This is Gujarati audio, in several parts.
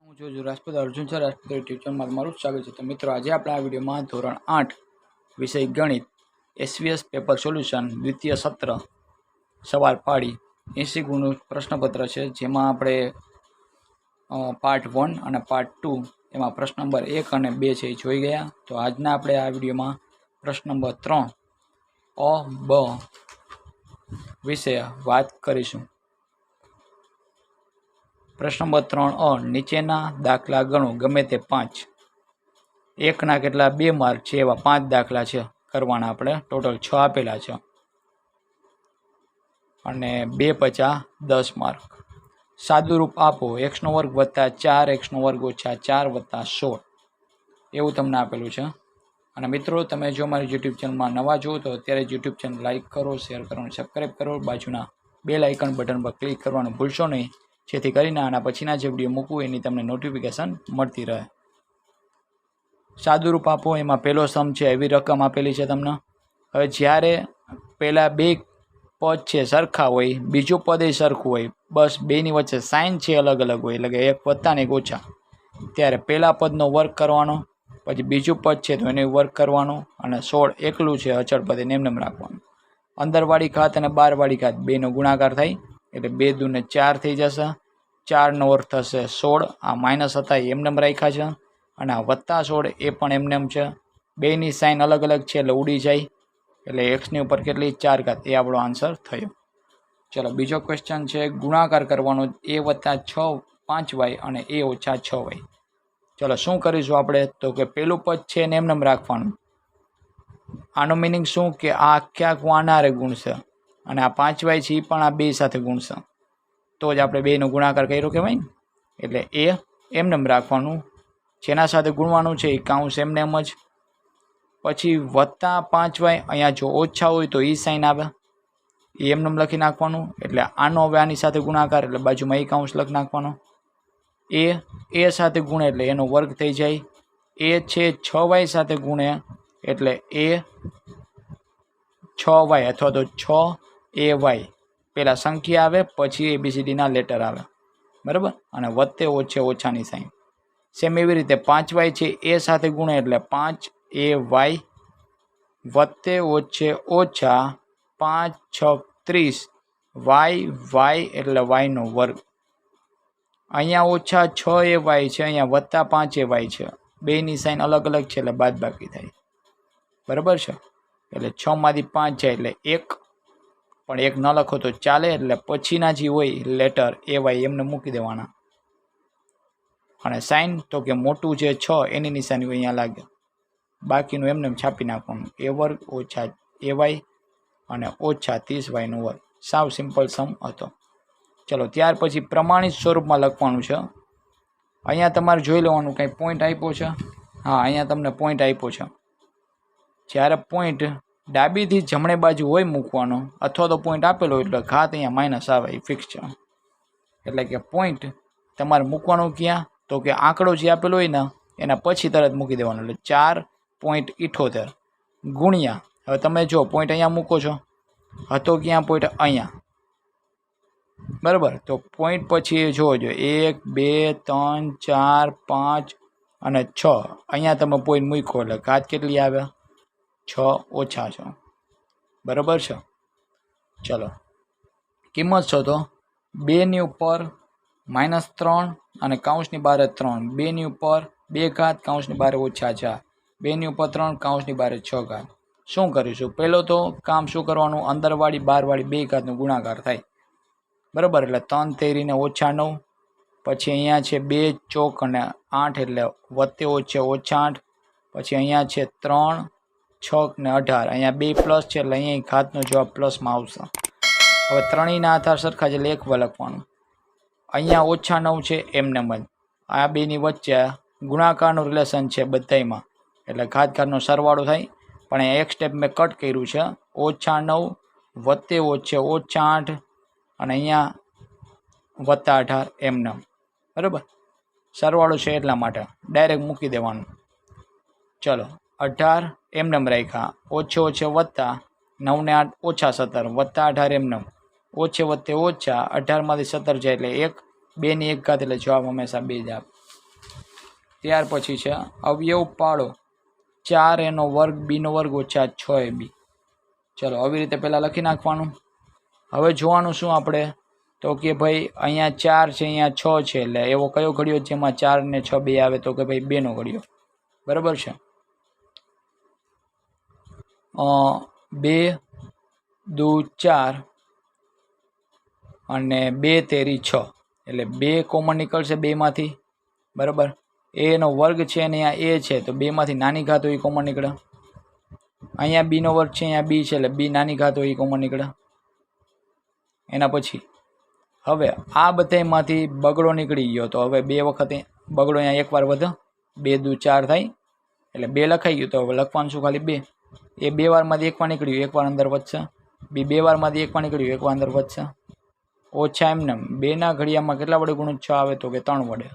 હું છું રાજપૂત અર્જુન સર રાજપૂત યુટ્યુબ ચેનલમાં તમારું સ્વાગત છે. તો મિત્રો, આજે આપણે આ વિડીયોમાં ધોરણ 8 વિષય ગણિત એસવીએસ પેપર સોલ્યુશન દ્વિતીય સત્ર સવાલ પાડી 80 ગુણનું પ્રશ્નપત્ર છે, જેમાં આપણે પાર્ટ 1 અને પાર્ટ 2 એમાં પ્રશ્ન નંબર 1 અને 2 છે એ જોઈ ગયા. તો આજના આપણે આ વિડીયોમાં પ્રશ્ન નંબર 3 અ બ વિશે વાત કરીશું. પ્રશ્ન નંબર 3 નીચેના દાખલા ગણો, ગમે તે 5. એકના કેટલા 2 માર્ક છે એવા 5 દાખલા છે કરવાના. આપણે ટોટલ 6 આપેલા છે અને 2 × 10 માર્ક. સાદુરૂપ આપો x² + 4x² - 4 + 16 એવું તમને આપેલું છે. અને મિત્રો, તમે જો મારી યુટ્યુબ ચેનલમાં નવા જો તો અત્યારે યુટ્યુબ ચેનલ લાઇક કરો, શેર કરો અને સબસ્ક્રાઈબ કરો. બાજુના બેલ આઇકન બટન પર ક્લિક કરવાનું ભૂલશો નહીં, જેથી કરીને આના પછીના જે વિડીયો મૂકવું એની તમને નોટિફિકેશન મળતી રહે. સાદુરૂપ આપો એમાં પહેલો સમ છે એવી રકમ આપેલી છે તમને. હવે જ્યારે પહેલાં 2 પદ છે સરખા હોય, બીજું પદ એ સરખું હોય, બસ બેની વચ્ચે સાઇન છે અલગ અલગ હોય, એટલે કે એક વત્તા ને એક ઓછા, ત્યારે પહેલા પદનો વર્ગ કરવાનો, પછી બીજું પદ છે તો એને વર્ગ કરવાનો, અને 16 એકલું છે અચળ પદ એને એમને રાખવાનું. અંદરવાળી ઘાત અને બહારવાળી ઘાત બેનો ગુણાકાર થાય એટલે 2 × 2 = 4 થઈ જશે. 4 નો અર્થ થશે 16. આ માઇનસ હતા એ એમને રાખ્યા છે, અને આ વત્તા 16 એ પણ એમને છે. બેની સાઇન અલગ અલગ છે એટલે ઉડી જાય, એટલે એક્સની ઉપર કેટલી 4 ઘાત, એ આપણો આન્સર થયો. ચલો, બીજો ક્વેશ્ચન છે ગુણાકાર કરવાનો a + 6 5y અને a - 6y. ચલો, શું કરીશું આપણે? તો કે પેલું પદ છે એને એમને રાખવાનું. આનો મિનિંગ શું કે આ આખું આનારે ગુણશે, અને આ 5y છે એ પણ આ 2 સાથે ગુણશે, તો જ આપણે 2નો ગુણાકાર કર્યો કહેવાય ને. એટલે એ એમને રાખવાનું, જેના સાથે ગુણવાનું છે એ કાઉન્સ એમને એમ જ. પછી વત્તા 5y, અહીંયા જો ઓછા હોય તો એ સાઈન આવે, એ એમને લખી નાખવાનું. એટલે આનો હવે આની સાથે ગુણાકાર એટલે બાજુમાં એ કાઉન્સ લખી નાખવાનો. એ સાથે ગુણે એટલે એનો વર્ગ થઈ જાય. એ છે 6y સાથે ગુણે એટલે એ 6y અથવા તો 6ay. પહેલાં સંખ્યા આવે, પછી ABCDના લેટર આવે, બરાબર. અને વત્તે ઓછે ઓછાની સાઈન. સેમ એવી રીતે 5y છે એ સાથે ગુણે એટલે 5ay વત્તે ઓછે ઓછા 5 × 6 = 30 y એટલે yનો વર્ગ. અહીંયા ઓછા 6ay છે, અહીંયા વત્તા 5ay છે, બેની સાઈન અલગ અલગ છે એટલે બાદબાકી થાય, બરાબર છે. એટલે 6 માંથી 5 જાય એટલે 1, પણ 1 ન લખો તો ચાલે, એટલે પછીના જે હોય લેટર ay એમને મૂકી દેવાના. અને સાઈન તો કે મોટું જે 6 એની નિશાની અહીંયા લાગે, બાકીનું એમને છાપી નાખવાનું. a વર્ગ - ay અને ઓછા 30y નો વર્ગ. સાવ સિમ્પલ સમ હતો. ચલો, ત્યાર પછી પ્રમાણિત સ્વરૂપમાં લખવાનું છે. અહીંયા તમારે જોઈ લેવાનું કંઈ પોઈન્ટ આપ્યો છે. હા, અહીંયા તમને પોઈન્ટ આપ્યો છે. જ્યારે પોઈન્ટ ડાબીથી જમણે બાજુ હોય મૂકવાનો, અથવા તો પોઈન્ટ આપેલો હોય એટલે ઘાત અહીંયા માઇનસ આવે, એ ફિક્સ છે. એટલે કે પોઈન્ટ તમારે મૂકવાનું ક્યાં? તો કે આંકડો જે આપેલો હોય ને એના પછી તરત મૂકી દેવાનો. એટલે 4.78 ગુણ્યા, હવે તમે જો પોઈન્ટ અહીંયા મૂકો છો, હતો ક્યાં પોઈન્ટ? અહીંયા, બરાબર. તો પોઈન્ટ પછી જોજો 1 2 3 4 5 અને 6. અહીંયા તમે પોઈન્ટ મૂકો એટલે ઘાત કેટલી આવે? 6 ઓછા 6, બરાબર છે. ચલો, કિંમત શોધો. 2ની ઉપર -3 અને કાઉન્સની બહાર 3, 2ની ઉપર 2 ઘાત કાઉન્સની બહાર ઓછા 4, 2ની ઉપર 3 કાઉન્સની બહાર 6 ઘાત. શું કરીશું? પહેલો તો કામ શું કરવાનું? અંદરવાળી બહારવાળી 2 ઘાતનો ગુણાકાર થાય, બરાબર. એટલે 3 તેરીને -9. પછી અહીંયા છે 2 ચોક અને 8 એટલે વત્તે ઓછે ઓછા 8. પછી અહીંયા છે 3 6 ને 18, અહીંયા 2 પ્લસ છે એટલે અહીંયા ઘાતનો જવાબ પ્લસમાં આવશે. હવે ત્રણેયના આધાર સરખા છે એટલે 1 લખવાનું. અહીંયા -9 છે એમને જ, આ બેની વચ્ચે ગુણાકારનું રિલેશન છે બધાયમાં, એટલે ઘાતનો સરવાળો થાય. પણ અહીંયા એક સ્ટેપ મેં કટ કર્યું છે. -9 વત્તે ઓછે ઓછા 8 અને અહીંયા વત્તા 18 એમને, બરાબર. સરવાળો છે એટલા માટે ડાયરેક્ટ મૂકી દેવાનું. ચલો, 18 એમને રાખ્યા, ઓછે ઓછે વત્તા 9 ને 8 ઓછા 17 વત્તા 18 એમને, ઓછે વત્તે ઓછા 18માંથી 17 જાય એટલે 1, 2ની 1 ઘાત એટલે જવાબ હંમેશા 2 જ આપે. ત્યાર પછી છે અવયવ પાડો 4a નો વર્ગ b નો વર્ગ ઓછા 6ab. ચલો આવી રીતે પહેલાં લખી નાખવાનું. હવે જોવાનું શું આપણે તો કે ભાઈ અહીંયા 4 છે, અહીંયા 6 છે, એટલે એવો કયો ઘડિયો જેમાં 4 ને 6 બે આવે તો કે ભાઈ 2 નો ઘડિયો. બરાબર છે. 2 દુ 4 અને 2 તેરી 6 એટલે 2 કોમન નીકળશે બેમાંથી. બરાબર. a નો વર્ગ છે અને અહીંયા a છે તો બેમાંથી નાની ઘાત હોય કોમન નીકળે. અહીંયા b નો વર્ગ છે, અહીંયા b છે એટલે b નાની ઘાત હોય કોમન નીકળે. એના પછી હવે આ બધામાંથી બગડો નીકળી ગયો તો હવે 2 વખત બગડો અહીંયા એકવાર વધે. 2 દુ 4 થાય એટલે 2 લખાઈ ગયું તો હવે લખવાનું શું ખાલી 2. એ 2 વારમાંથી એકવાર નીકળ્યું એકવાર અંદર વધશે. બી 2 વારમાંથી એકવાર નીકળ્યું એકવાર અંદર વધશે. ઓછા એમને 2 ના ઘડિયામાં કેટલા વડે ગુણો 6 આવે તો કે 3 વડે.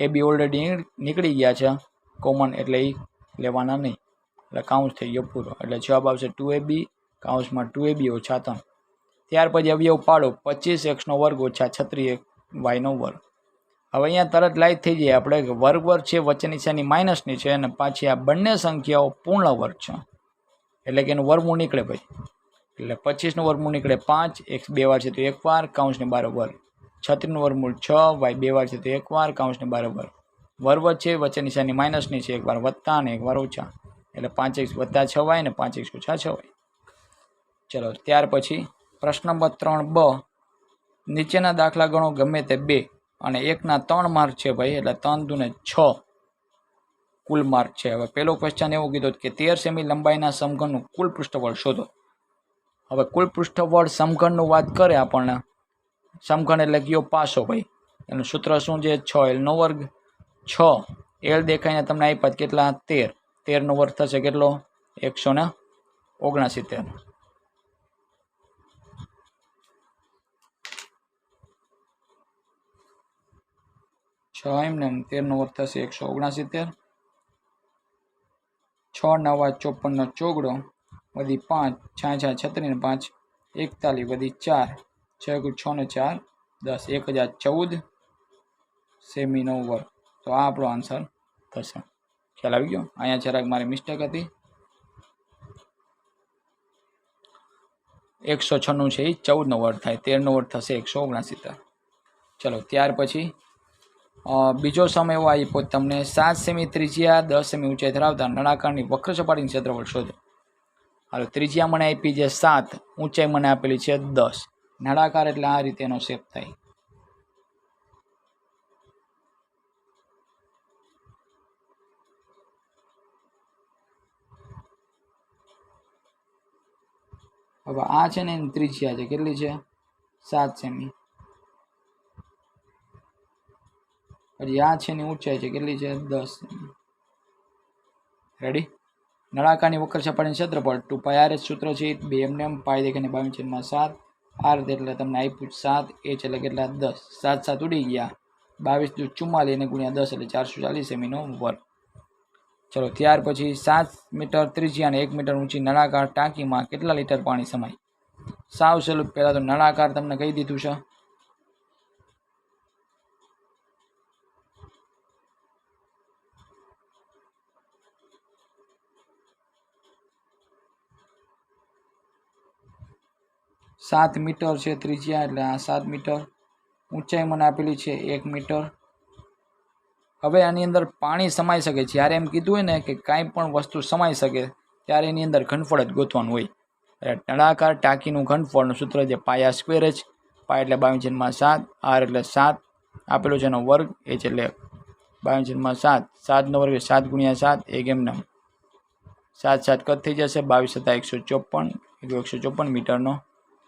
એ બી ઓલરેડી નીકળી ગયા છે કોમન એટલે એ લેવાના નહીં એટલે કાઉન્સ થઈ ગયો પૂરો. એટલે જવાબ આવશે 2ab કાઉન્સમાં 2ab ઓછા 3. ત્યાર પછી અવયવ પાડો 25x નો વર્ગ ઓછા 36y નો વર્ગ. હવે અહીંયા તરત લાઈટ થઈ જાય આપણે કે વર્ગ છે વચ્ચે નિશાની માઇનસની છે અને પાછી આ બંને સંખ્યાઓ પૂર્ણ વર્ગ છે એટલે કે એનું વર્ગમૂળ નીકળે ભાઈ. એટલે 25 નું વર્ગમૂળ નીકળે 5, x 2 વાર છે તો 1 વાર કાઉન્સને 12 વર્ગ. 36 નું વર્ગમૂળ 6, y 2 વાર છે તો 1 વાર કાઉન્સને 12 વર્ગ. વર્ગ છે વચ્ચે નિશાની માઇનસની છે, એક વાર વત્તા અને એક વાર ઓછા એટલે 5x વત્તા 6y ને 5x ઓછા 6y. ચલો ત્યાર પછી પ્રશ્ન નંબર 3b નીચેના દાખલા ગણો ગમે તે 2 અને 1 ના 3 માર્ક છે ભાઈ એટલે 3 દુ 6 કુલ માર્ક છે. હવે પહેલો ક્વેશ્ચન એવો કીધો કે 13 સેમી લંબાઈના સમઘનનું કુલ પૃષ્ઠબળ શોધો. હવે કુલ પૃષ્ઠબળ સમઘનનું વાત કરે આપણને. સમઘન એટલે કયો પાસો ભાઈ. એનું સૂત્ર શું છે 6l નો વર્ગ. 6 l દેખાઈને તમને આપ્યા કેટલા 13. 13 નો વર્ગ થશે કેટલો 169. 6 એમને 13 નો વર્ગ થશે 169. 6 9 54 નો ચોગડો વધી 5 6 36 5 41 વધી 4 6 6 ને 4 10 1014 સેમી નો વર્ગ. તો આ આપણો આન્સર થશે. ખ્યાલ આવી ગયો. અહીંયા જરાક મારી મિસ્ટેક હતી. 196 છે એ 14 નો વર્ગ થાય. 13 નો વર્ગ થશે 169. ચલો ત્યાર પછી બીજો સમય એવો આપ્યો તમને 7 સેમી ત્રિજ્યા 10 સેમી ઊંચાઈ ધરાવતા નળાકારની વક્ર સપાટીનું ક્ષેત્રફળ શોધો. હાલો ત્રિજ્યા મને આપી છે 7, ઊંચાઈ મને આપેલી છે 10. નળાકાર એટલે આ રીતે એનો શેપ થાય. હવે આ છે ને એની ત્રિજ્યા છે કેટલી છે 7 સેમી. પછી આ છે એની ઊંચાઈ છે કેટલી છે 10 સેમી. રેડી. નળાકારની વક્ર સપાટીનું ક્ષેત્રફળ 2πr સૂત્ર છે 2 એમને પાઈ દેખાને 22/7 r એટલે તમને આપ્યું 7 h એટલે કેટલા 10. 7 7 ઉડી ગયા 22 દુ 44 અને ગુણ્યા 10 એટલે 440 સેમીનો વર્ગ. ચલો ત્યાર પછી 7 મીટર ત્રિજ્યા અને 1 મીટર ઊંચી નળાકાર ટાંકીમાં કેટલા લીટર પાણી સમાય. સાવ સહેલું. પહેલાં તો નળાકાર તમને કહી દીધું છે. સાત મીટર છે ત્રિજ્યા એટલે આ 7 મીટર. ઊંચાઈ મને આપેલી છે 1 મીટર. હવે આની અંદર પાણી સમાઈ શકે. જ્યારે એમ કીધું હોય ને કે કાંઈ પણ વસ્તુ સમાઈ શકે ત્યારે એની અંદર ઘનફળ જ ગોતવાનું હોય. નળાકાર ટાંકીનું ઘનફળનું સૂત્ર છે પાયા સ્ક્વેર h. પાય એટલે 22/7, r એટલે 7 આપેલો છે એનો વર્ગ, h એટલે 22/7. 7 નો વર્ગ 7 ગુણ્યા 7 1 એમને 7 7 કટ થઈ જશે 22 × 7 154 મીટરનો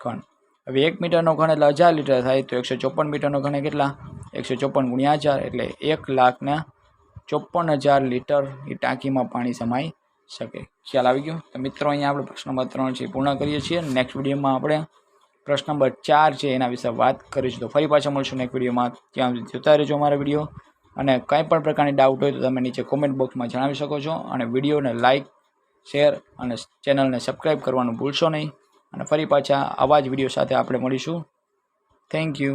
ઘન. હવે 1 મીટરનો ઘન એટલે 1000 લીટર થાય તો 154 મીટરનો ઘન કેટલા 154 ગુણ્યા 1000 એટલે 1,54,000 લીટર એ ટાંકીમાં પાણી સમાઈ શકે. ખ્યાલ આવી ગયો. તો મિત્રો અહીંયા આપણે પ્રશ્ન નંબર 3 છે પૂર્ણ કરીએ છીએ. નેક્સ્ટ વિડીયોમાં આપણે પ્રશ્ન નંબર 4 છે એના વિશે વાત કરીશું. તો ફરી પાછા મળશું નેક્સ્ટ વિડીયોમાં. ત્યાં જોતા રહેજો અમારા વિડીયો. અને કંઈ પણ પ્રકારની ડાઉટ હોય તો તમે નીચે કોમેન્ટ બોક્સમાં જણાવી શકો છો. અને વિડીયોને લાઇક શેર અને ચેનલને સબસ્ક્રાઈબ કરવાનું ભૂલશો નહીં. અને ફરી પાછા આવા જ વિડીયો સાથે આપણે મળીશું. Thank you.